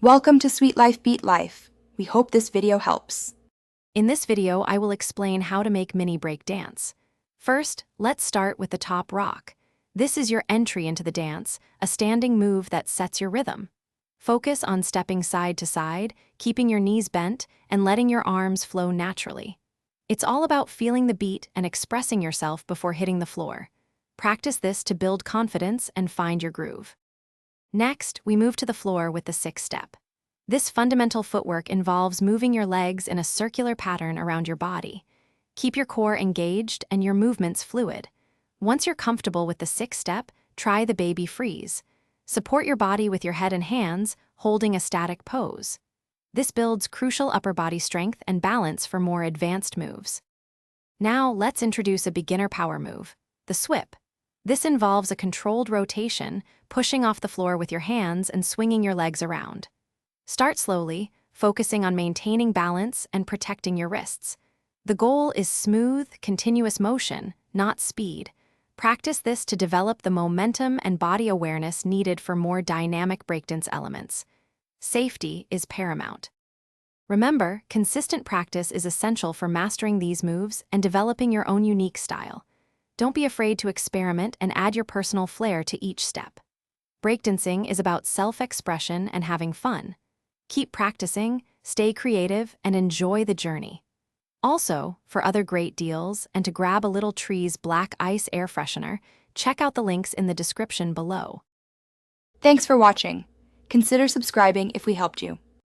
Welcome to Sweet Life Beat Life. We hope this video helps. In this video, I will explain how to make mini break dance. First, let's start with the top rock. This is your entry into the dance, a standing move that sets your rhythm. Focus on stepping side to side, keeping your knees bent, and letting your arms flow naturally. It's all about feeling the beat and expressing yourself before hitting the floor. Practice this to build confidence and find your groove. Next, we move to the floor with the 6-step. This fundamental footwork involves moving your legs in a circular pattern around your body. Keep your core engaged and your movements fluid. Once you're comfortable with the 6-step, try the baby freeze. Support your body with your head and hands, holding a static pose. This builds crucial upper body strength and balance for more advanced moves. Now, let's introduce a beginner power move, the swip. This involves a controlled rotation, pushing off the floor with your hands and swinging your legs around. Start slowly, focusing on maintaining balance and protecting your wrists. The goal is smooth, continuous motion, not speed. Practice this to develop the momentum and body awareness needed for more dynamic breakdance elements. Safety is paramount. Remember, consistent practice is essential for mastering these moves and developing your own unique style. Don't be afraid to experiment and add your personal flair to each step. Breakdancing is about self-expression and having fun. Keep practicing, stay creative, and enjoy the journey. Also, for other great deals and to grab a Little Trees Black Ice Air Freshener, check out the links in the description below. Thanks for watching. Consider subscribing if we helped you.